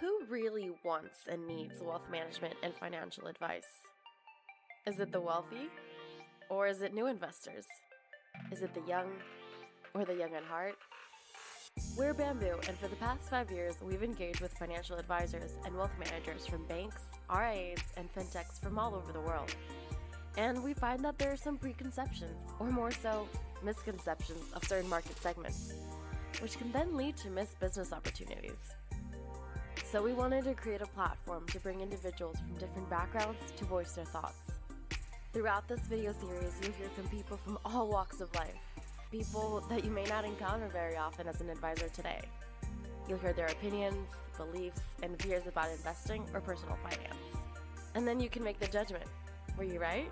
Who really wants and needs wealth management and financial advice? Is it the wealthy? Or is it new investors? Is it the young or the young at heart? We're Bamboo, and for the past 5 years, we've engaged with financial advisors and wealth managers from banks, RIAs, and fintechs from all over the world. And we find that there are some preconceptions, or more so, misconceptions of certain market segments, which can then lead to missed business opportunities. So we wanted to create a platform to bring individuals from different backgrounds to voice their thoughts. Throughout this video series, you'll hear from people from all walks of life, people that you may not encounter very often as an advisor today. You'll hear their opinions, beliefs, and fears about investing or personal finance. And then you can make the judgment. Were you right?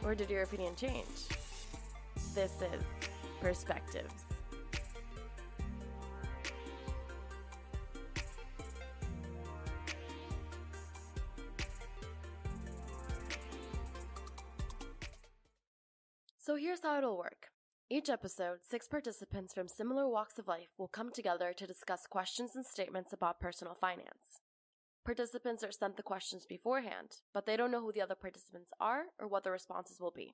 Or did your opinion change? This is Perspectives. So here's how it'll work. Each episode, 6 participants from similar walks of life will come together to discuss questions and statements about personal finance. Participants are sent the questions beforehand, but they don't know who the other participants are or what the responses will be.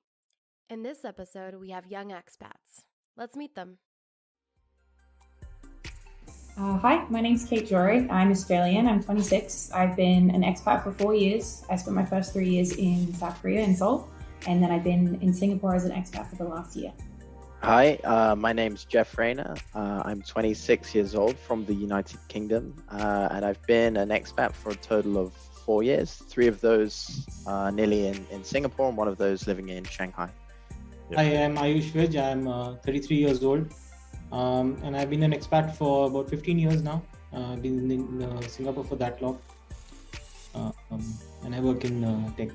In this episode, we have young expats. Let's meet them. Hi, my name's Kate Jory. I'm Australian. I'm 26. I've been an expat for 4 years. I spent my first 3 years in South Korea in Seoul, and then I've been in Singapore as an expat for the last year. Hi, my name's Jeff Rayner. I'm 26 years old from the United Kingdom, and I've been an expat for a total of 4 years. 3 of those nearly in Singapore, and 1 of those living in Shanghai. Hi, I'm Ayush Vij. I'm 33 years old, and I've been an expat for about 15 years now. I've been in Singapore for that long, and I work in tech.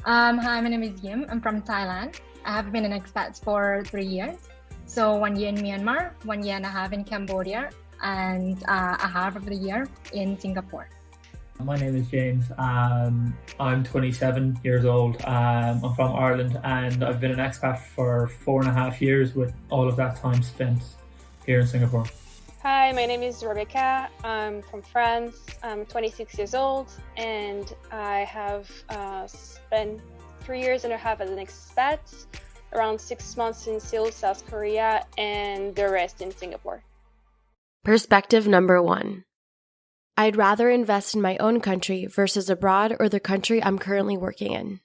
Hi, my name is Yim. I'm from Thailand. I have been an expat for 3 years. So 1 year in Myanmar, 1 year and a half in Cambodia, and a half of the year in Singapore. My name is James. I'm 27 years old. I'm from Ireland, and I've been an expat for 4.5 years, with all of that time spent here in Singapore. Hi, my name is Rebecca. I'm from France. I'm 26 years old, and I have spent 3.5 years as an expat, around 6 months in Seoul, South Korea, and the rest in Singapore. Perspective number 1. I'd rather invest in my own country versus abroad or the country I'm currently working in.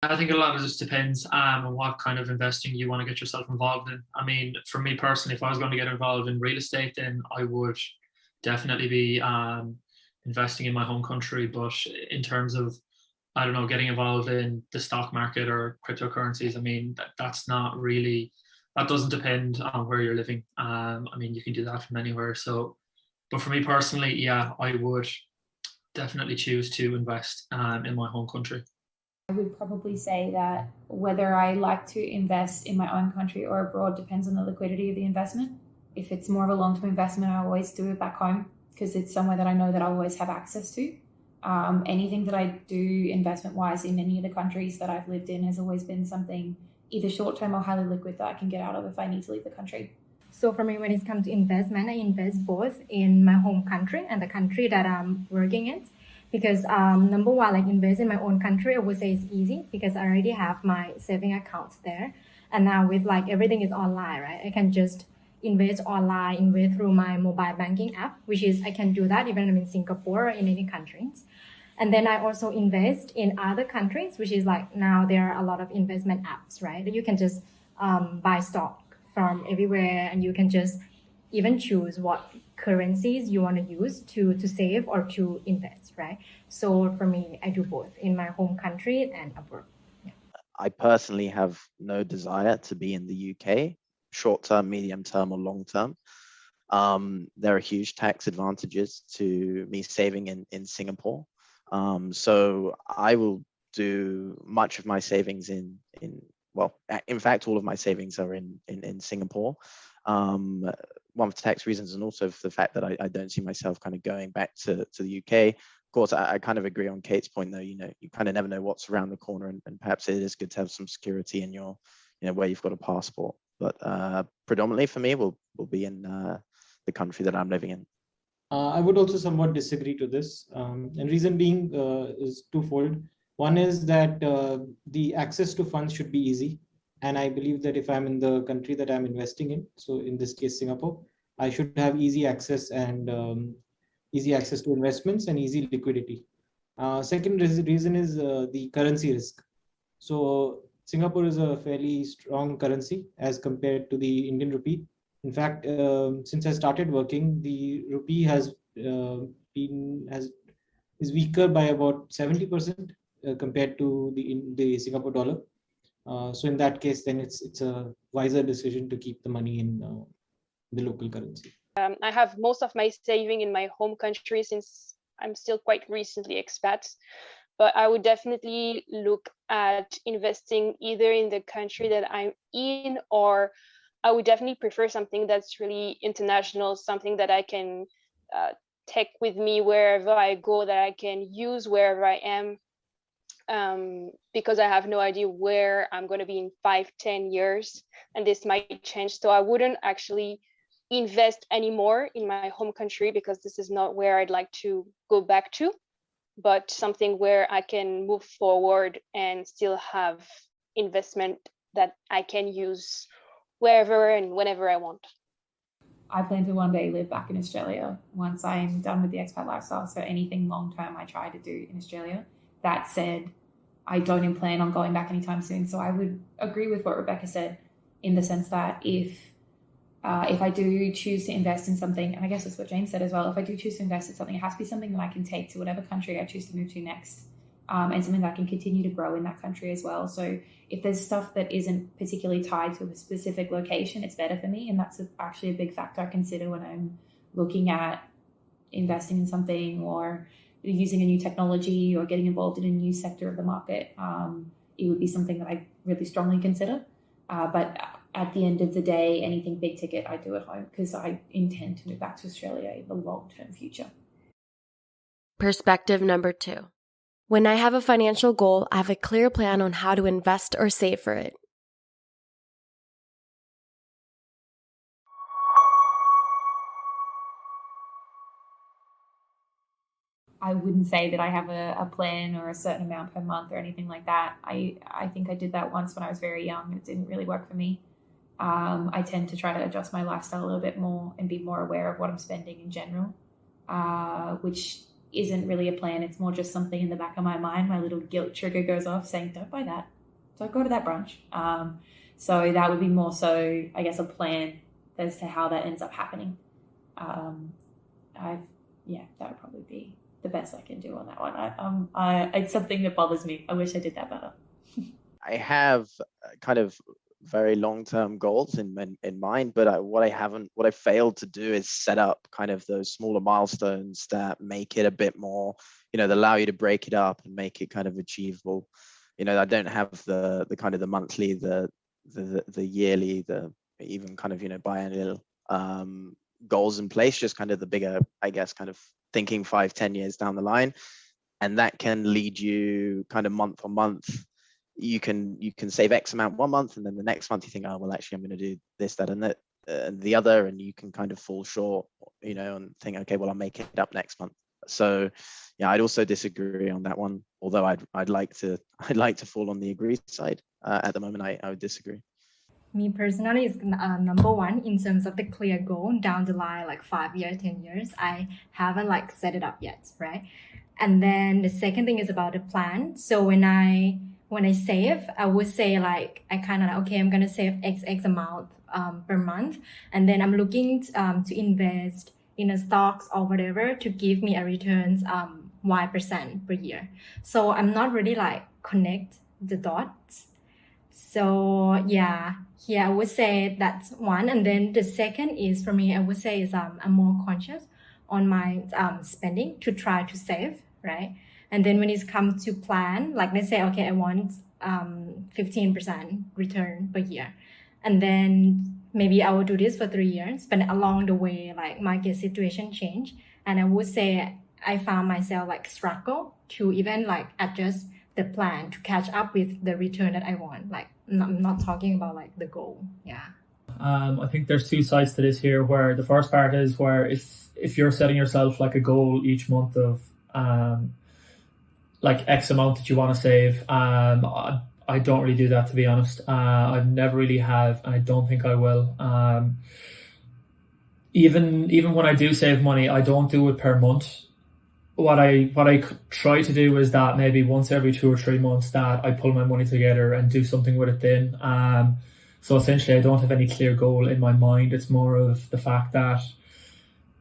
I think a lot of this depends on what kind of investing you want to get yourself involved in. I mean, for me personally, if I was going to get involved in real estate, then I would definitely be investing in my home country. But in terms of, I don't know, getting involved in the stock market or cryptocurrencies, I mean, that's not really, that doesn't depend on where you're living. I mean, you can do that from anywhere. So, but for me personally, yeah, I would definitely choose to invest in my home country. I would probably say that whether I like to invest in my own country or abroad depends on the liquidity of the investment. If it's more of a long-term investment, I always do it back home because it's somewhere that I know that I'll always have access to. Anything that I do investment-wise in any of the countries that I've lived in has always been something either short-term or highly liquid that I can get out of if I need to leave the country. So for me, when it comes to investment, I invest both in my home country and the country that I'm working in. Because number one, like invest in my own country, I would say it's easy because I already have my saving accounts there. And now with like everything is online, right? I can just invest online, invest through my mobile banking app, which is I can do that even I'm in Singapore or in any countries. And then I also invest in other countries, which is like now there are a lot of investment apps, right? You can just buy stock from everywhere, and you can just even choose what currencies you want to use to save or to invest, right? So for me, I do both in my home country and abroad. Yeah. I personally have no desire to be in the UK, short term, medium term, or long term. There are huge tax advantages to me saving in Singapore. So I will do much of my savings in fact, all of my savings are in Singapore. One for tax reasons, and also for the fact that I don't see myself kind of going back to the UK course, I kind of agree on Kate's point, though. You kind of never know what's around the corner, and perhaps it is good to have some security in your, where you've got a passport. But predominantly for me, will be in the country that I'm living in. I would also somewhat disagree to this, and reason being is twofold. One is that the access to funds should be easy, and I believe that if I'm in the country that I'm investing in, so in this case Singapore, I should have easy access to investments and easy liquidity. Second reason is the currency risk. So Singapore is a fairly strong currency as compared to the Indian rupee. In fact, since I started working, the rupee is weaker by about 70% compared to the Singapore dollar. So in that case, then it's a wiser decision to keep the money in the local currency. I have most of my saving in my home country since I'm still quite recently expat. But I would definitely look at investing either in the country that I'm in, or I would definitely prefer something that's really international, something that I can take with me wherever I go, that I can use wherever I am, because I have no idea where I'm going to be in 5-10 years, and this might change. So I wouldn't actually invest anymore in my home country, because this is not where I'd like to go back to, but something where I can move forward and still have investment that I can use wherever and whenever I want. I plan to one day live back in Australia once I'm done with the expat lifestyle. So anything long term I try to do in Australia. That said, I don't plan on going back anytime soon. So I would agree with what Rebecca said, in the sense that if I do choose to invest in something, and I guess that's what Jane said as well, if I do choose to invest in something, it has to be something that I can take to whatever country I choose to move to next, and something that I can continue to grow in that country as well. So if there's stuff that isn't particularly tied to a specific location, it's better for me. And that's actually a big factor I consider when I'm looking at investing in something, or using a new technology, or getting involved in a new sector of the market. It would be something that I really strongly consider. But at the end of the day, anything big ticket I do at home, because I intend to move back to Australia in the long-term future. Perspective number 2. When I have a financial goal, I have a clear plan on how to invest or save for it. I wouldn't say that I have a plan or a certain amount per month or anything like that. I think I did that once when I was very young. It didn't really work for me. I tend to try to adjust my lifestyle a little bit more and be more aware of what I'm spending in general, which isn't really a plan. It's more just something in the back of my mind. My little guilt trigger goes off saying, don't buy that. Don't go to that brunch. So that would be more so, I guess, a plan as to how that ends up happening. That would probably be the best I can do on that one. It's something that bothers me. I wish I did that better. I have kind of very long-term goals in mind, but what I failed to do is set up kind of those smaller milestones that make it a bit more, that allow you to break it up and make it kind of achievable. I don't have the kind of the monthly, the yearly, the even kind of biennial goals in place, just kind of the bigger, I guess, kind of thinking 5-10 years down the line, and that can lead you kind of month on month. You can save X amount one month, and then the next month you think, oh well, actually I'm going to do this, that, and that, the other, and you can kind of fall short, and think, okay, well I'll make it up next month. So yeah, I'd also disagree on that one. Although I'd like to fall on the agree side. At the moment, I would disagree. Me personally is number one in terms of the clear goal down the line, like 5 years, 10 years. I haven't set it up yet, right? And then the second thing is about the plan. So when I save, I would say I kind of okay, I'm gonna save X amount per month, and then I'm looking to invest in a stocks or whatever to give me a returns Y% per year. So I'm not really connect the dots. So yeah, I would say that's one. And then the second is, for me, I would say is I'm more conscious on my spending to try to save, right? And then when it comes to plan, let's say, okay, I want 15% return per year. And then maybe I will do this for 3 years, but along the way, market situation change. And I would say I found myself like struggle to even like adjust the plan to catch up with the return that I want. Like I'm not talking about like the goal. Yeah. I think there's two sides to this here, where the first part is where if you're setting yourself like a goal each month of like X amount that you want to save, I don't really do that, to be honest. I never really have, and I don't think I will. Even when I do save money, I don't do it per month. What I try to do is that maybe once every 2 or 3 months that I pull my money together and do something with it then. So essentially, I don't have any clear goal in my mind. It's more of the fact that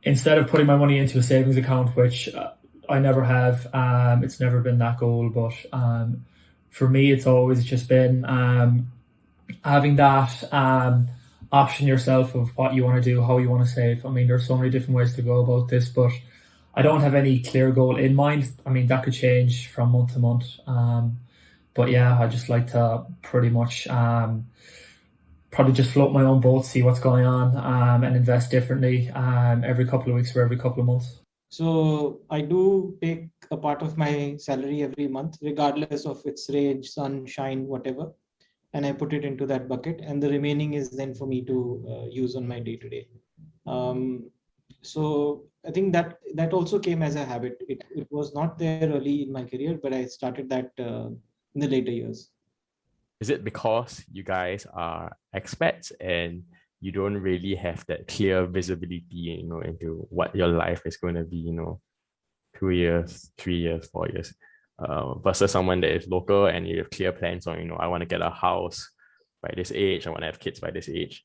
instead of putting my money into a savings account, which I never have, it's never been that goal. But for me, it's always just been having that option yourself of what you want to do, how you want to save. I mean, there's so many different ways to go about this, but I don't have any clear goal in mind. I mean, that could change from month to month. But yeah, I just like to pretty much probably just float my own boat, see what's going on, and invest differently every couple of weeks or every couple of months. So I do take a part of my salary every month, regardless of its range, sunshine, whatever, and I put it into that bucket, and the remaining is then for me to use on my day-to-day. So I think that also came as a habit. It was not there early in my career, but I started that in the later years. Is it because you guys are expats and you don't really have that clear visibility, into what your life is going to be, 2 years, 3 years, 4 years, versus someone that is local and you have clear plans on, I want to get a house by this age, I want to have kids by this age.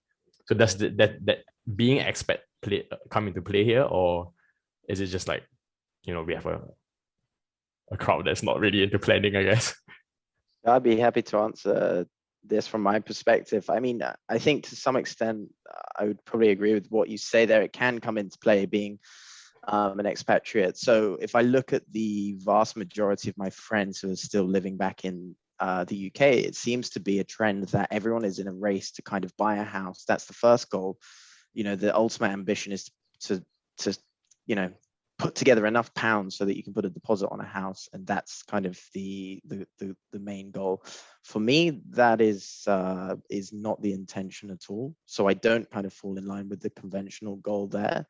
So does that being expat come into play here, or is it just like, we have a crowd that's not really into planning, I guess? I'd be happy to answer this from my perspective. I mean, I think to some extent, I would probably agree with what you say there. It can come into play being an expatriate. So if I look at the vast majority of my friends who are still living back in the UK, it seems to be a trend that everyone is in a race to kind of buy a house. That's the first goal. The ultimate ambition is to put together enough pounds so that you can put a deposit on a house, and that's kind of the main goal. For me, that is not the intention at all. So I don't kind of fall in line with the conventional goal there.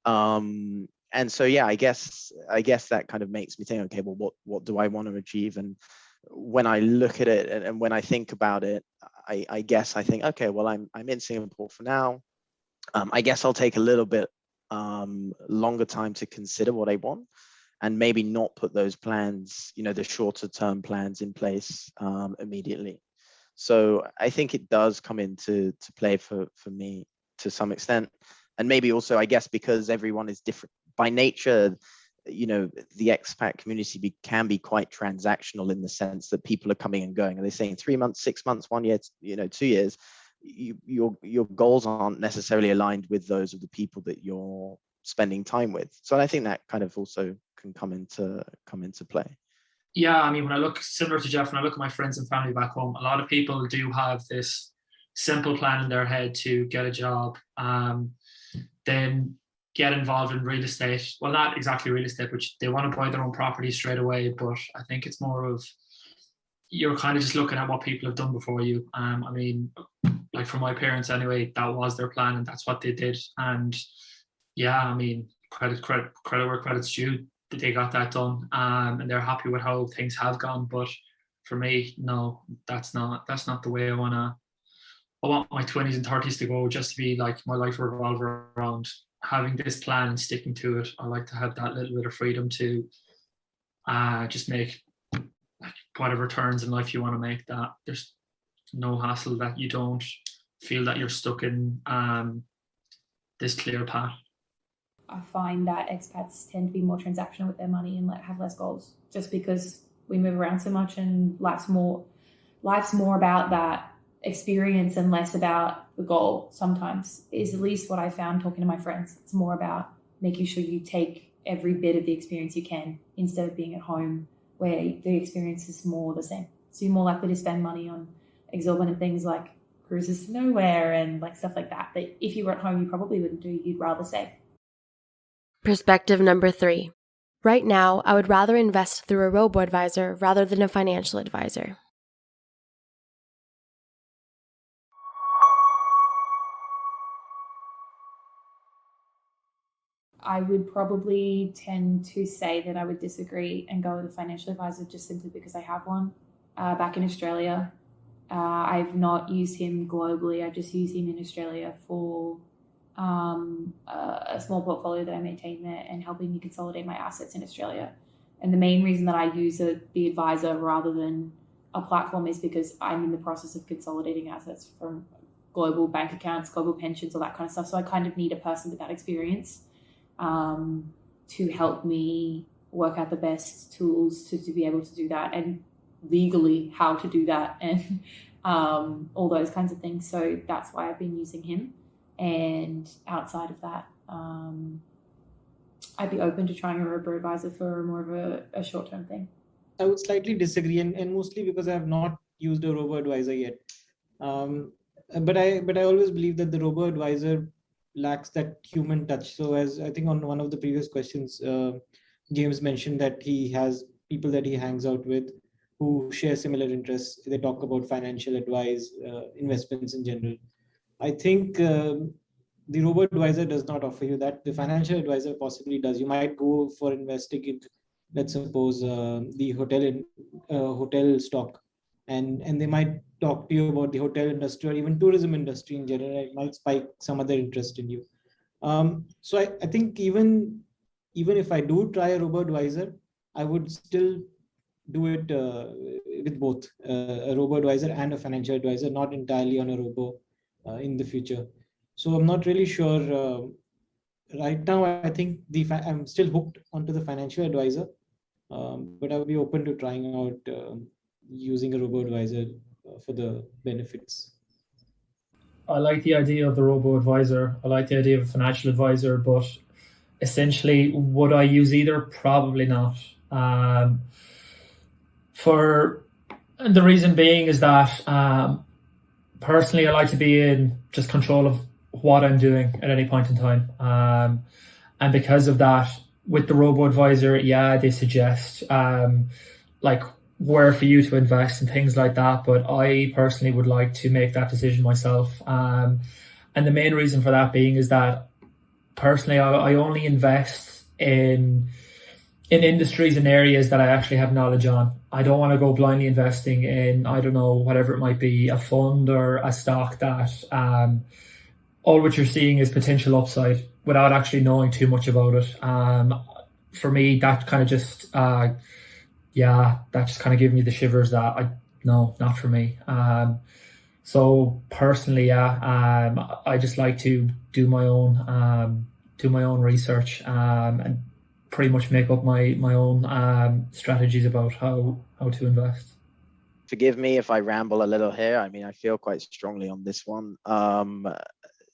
And so yeah, I guess that kind of makes me think, okay, well, what do I want to achieve? And when I look at it and when I think about it, I guess I think, okay, well, I'm in Singapore for now. I guess I'll take a little bit longer time to consider what I want, and maybe not put those plans, the shorter term plans in place immediately. So I think it does come into play for me to some extent. And maybe also, I guess, because everyone is different by nature, the expat community can be quite transactional in the sense that people are coming and going. Are they saying 3 months, 6 months, 1 year, 2 years? Your goals aren't necessarily aligned with those of the people that you're spending time with. So I think that kind of also can come into play. Yeah, I mean, when I look similar to Jeff, when I look at my friends and family back home, a lot of people do have this simple plan in their head to get a job, then get involved in real estate. Well, not exactly real estate, but they want to buy their own property straight away. But I think it's more of, you're kind of just looking at what people have done before you. I mean, like for my parents anyway, that was their plan and that's what they did. And yeah, I mean, credit where credit's due. They got that done, and they're happy with how things have gone. But for me, no, that's not the way I want my 20s and 30s to go, just to be like my life revolve around having this plan and sticking to it. I like to have that little bit of freedom to just make like whatever turns in life you want to make, that there's no hassle, that you don't feel that you're stuck in this clear path. I find that expats tend to be more transactional with their money and have less goals, just because we move around so much and life's more about that experience and less about the goal. Sometimes is at least what I found talking to my friends. It's more about making sure you take every bit of the experience you can instead of being at home where the experience is more the same. So you're more likely to spend money on exorbitant things like cruises to nowhere and like stuff like that if you were at home you probably wouldn't do. You'd rather save. Perspective number 3. Right now, I would rather invest through a robo-advisor rather than a financial advisor. I would probably tend to say that I would disagree and go with a financial advisor just simply because I have one back in Australia. I've not used him globally. I just use him in Australia for a small portfolio that I maintain there and helping me consolidate my assets in Australia. And the main reason that I use the advisor rather than a platform is because I'm in the process of consolidating assets from global bank accounts, global pensions, all that kind of stuff. So I kind of need a person with that experience to help me work out the best tools to be able to do that, and legally how to do that, and all those kinds of things. So that's why I've been using him. And outside of that, I'd be open to trying a robo-advisor for more of a short-term thing. I would slightly disagree, and mostly because I have not used a robo-advisor yet. But I always believe that the robo-advisor lacks that human touch. So as I think on one of the previous questions, James mentioned that he has people that he hangs out with who share similar interests. They talk about financial advice, investments in general. I think the robo-advisor does not offer you that. The financial advisor possibly does. You might go for investing in, let's suppose, the hotel stock, and they might talk to you about the hotel industry or even tourism industry in general. It might spike some other interest in you. So I think even if I do try a robo-advisor, I would still do it with both a robo-advisor and a financial advisor, not entirely on a robo in the future. So I'm not really sure. Right now, I think I'm still hooked onto the financial advisor, but I would be open to trying out using a robo-advisor for the benefits. I like the idea of the robo-advisor. I like the idea of a financial advisor, but essentially, would I use either? Probably not. For the reason being is that personally, I like to be in just control of what I'm doing at any point in time. And because of that, with the robo-advisor, yeah, they suggest like where for you to invest and things like that. But I personally would like to make that decision myself. And the main reason for that being is that personally, I only invest in industries and areas that I actually have knowledge on. I don't want to go blindly investing in, I don't know, whatever it might be, a fund or a stock that all what you're seeing is potential upside without actually knowing too much about it. For me, that kind of just, that just kind of gave me the shivers that no, not for me. So personally, I just like to do my own research and pretty much make up my own strategies about how to invest. Forgive me if I ramble a little here. I mean, I feel quite strongly on this one.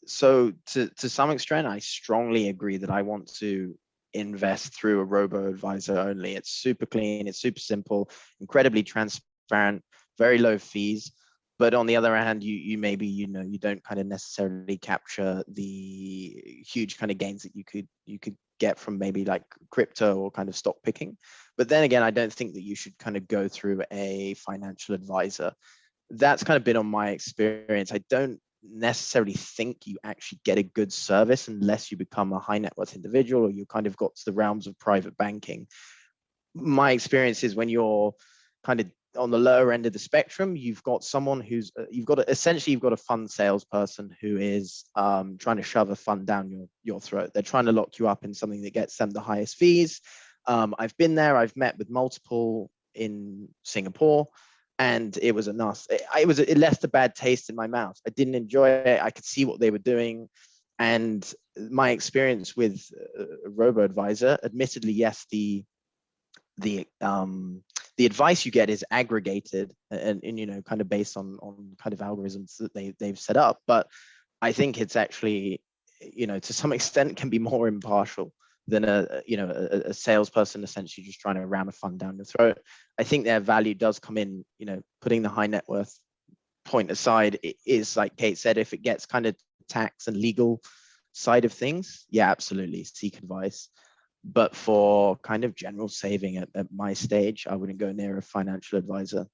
So to some extent, I strongly agree that I want to invest through a robo-advisor only. It's super clean, it's super simple, incredibly transparent, very low fees. But on the other hand, you maybe, you don't kind of necessarily capture the huge kind of gains that you could get from maybe like crypto or kind of stock picking. But then again, I don't think that you should kind of go through a financial advisor. That's kind of been on my experience. I don't necessarily think you actually get a good service unless you become a high net worth individual or you kind of got to the realms of private banking. My experience is when you're kind of on the lower end of the spectrum, you've got someone who's you've got a fund salesperson who is trying to shove a fund down your throat. They're trying to lock you up in something that gets them the highest fees. I've been there. I've met with multiple in Singapore, and it was it left a bad taste in my mouth. I didn't enjoy it. I could see what they were doing, and my experience with a robo-advisor, admittedly, yes, the advice you get is aggregated and kind of based on kind of algorithms that they've set up, but I think it's actually to some extent can be more impartial than a salesperson essentially just trying to ram a fund down your throat. I think their value does come in, putting the high net worth point aside. It is like Kate said, if it gets kind of tax and legal side of things, yeah, absolutely seek advice. But for kind of general saving at my stage, I wouldn't go near a financial advisor.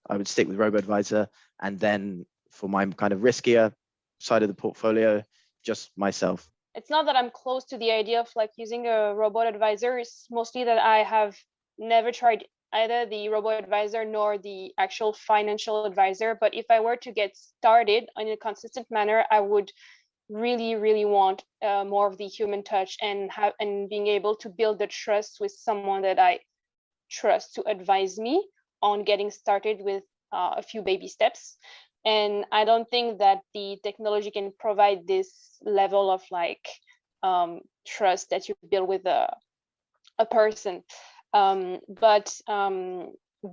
I would stick with robo-advisor, and then for my kind of riskier side of the portfolio, just myself. It's not that I'm close to the idea of like using a robot advisor. It's mostly that I have never tried either the robo-advisor nor the actual financial advisor. But if I were to get started in a consistent manner, I would really want more of the human touch and being able to build the trust with someone that I trust to advise me on getting started with a few baby steps. And I don't think that the technology can provide this level of like trust that you build with a person. But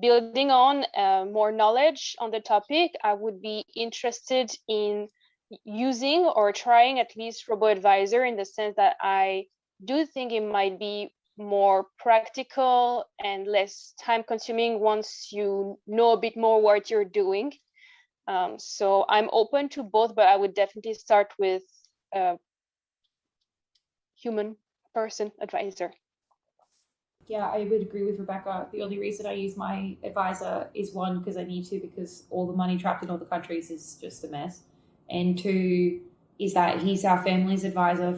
building on more knowledge on the topic, I would be interested in using or trying at least robo-advisor, in the sense that I do think it might be more practical and less time consuming once you know a bit more what you're doing. So I'm open to both, but I would definitely start with a human person advisor. Yeah, I would agree with Rebecca. The only reason I use my advisor is, one, because I need to, because all the money trapped in all the countries is just a mess. And two, is that he's our family's advisor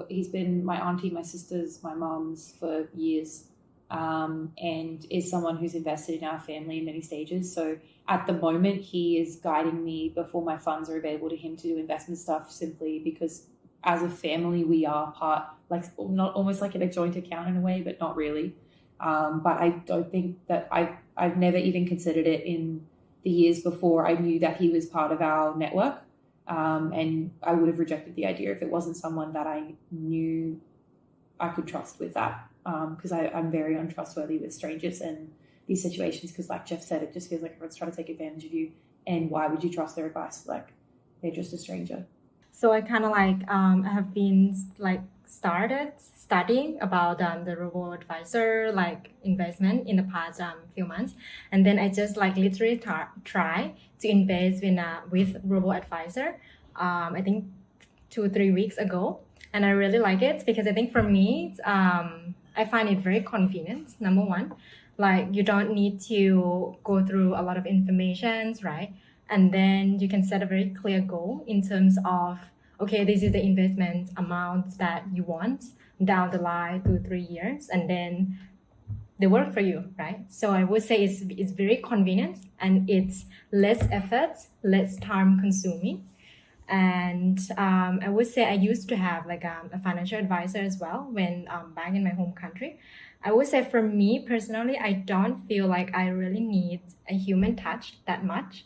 he's been my auntie, my sisters, my mom's for years, and is someone who's invested in our family in many stages. So at the moment, he is guiding me before my funds are available to him to do investment stuff, simply because as a family, we are part, like, not almost like in a joint account in a way, but not really. But I don't think that I've never even considered it in the years before I knew that he was part of our network. And I would have rejected the idea if it wasn't someone that I knew I could trust with that. Because I'm very untrustworthy with strangers and these situations, because like Jeff said, it just feels like everyone's trying to take advantage of you. And why would you trust their advice? Like, they're just a stranger. So I kind of like I have been like started studying about the robo-advisor like investment in the past few months, and then I just like literally try to invest with robo-advisor I think 2-3 weeks ago, and I really like it because I think for me I find it very convenient. Number one, like you don't need to go through a lot of information, right? And then you can set a very clear goal in terms of, okay, this is the investment amount that you want down the line 2-3 years, and then they work for you, right? So I would say it's very convenient, and it's less effort, less time consuming. And I would say I used to have like a financial advisor as well when back in my home country. I would say for me personally, I don't feel like I really need a human touch that much,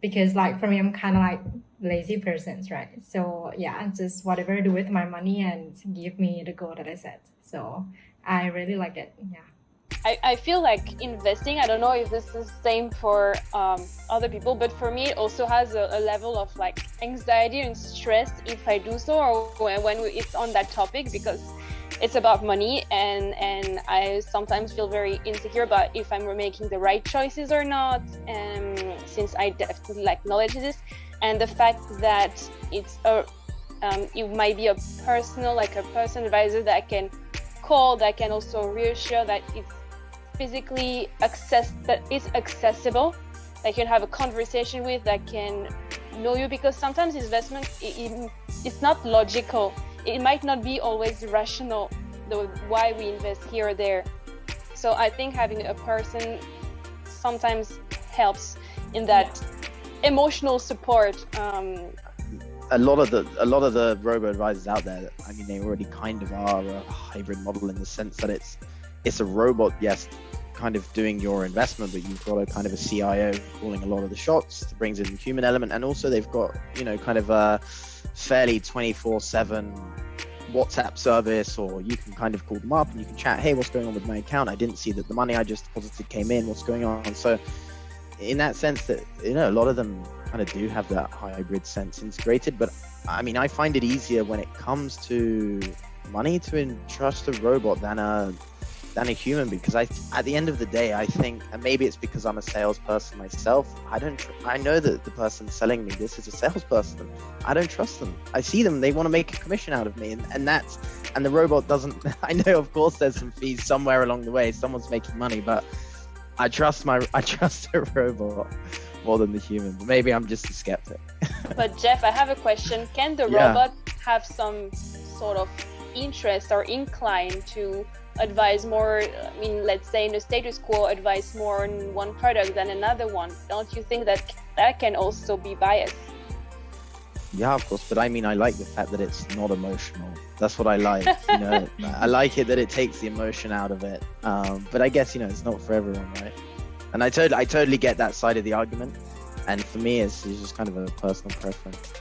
because like for me, I'm kind of like lazy person, right? So yeah, just whatever I do with my money and give me the goal that I set. So I really like it. Yeah. I feel like investing, I don't know if this is the same for other people, but for me, it also has a level of like anxiety and stress if I do so, or when it's on that topic, because it's about money, and I sometimes feel very insecure about if I'm making the right choices or not, since I definitely like knowledge this, and the fact that it's it might be a person advisor that I can call, that can also reassure that it's physically accessible, that you can have a conversation with, that can know you, because sometimes investment it's not logical. It might not be always rational, why we invest here or there. So I think having a person sometimes helps in that emotional support. A lot of the robo advisors out there, I mean, they already kind of are a hybrid model in the sense that it's a robot, yes, kind of doing your investment, but you've got a kind of a CIO calling a lot of the shots. It brings in the human element, and also they've got, kind of a fairly 24/7 WhatsApp service, or you can kind of call them up and you can chat, hey, what's going on with my account? I didn't see that the money I just deposited came in, what's going on? So in that sense that, a lot of them kind of do have that hybrid sense integrated, but I mean, I find it easier when it comes to money to entrust a robot than a than a human, because at the end of the day, I think, and maybe it's because I'm a salesperson myself, I know that the person selling me this is a salesperson. I don't trust them. I see them, they want to make a commission out of me, and the robot doesn't. I know, of course, there's some fees somewhere along the way. Someone's making money, but I trust a robot more than the human. Maybe I'm just a skeptic. But Jeff, I have a question. Can the robot have some sort of interest or incline to advise more, I mean, let's say in the status quo, advise more on one product than another one? Don't you think that can also be biased? Yeah, of course, but I mean, I like the fact that it's not emotional. That's what I like. You know, I like it that it takes the emotion out of it. But I guess, you know, it's not for everyone, right? And I totally get that side of the argument. And for me, it's just kind of a personal preference.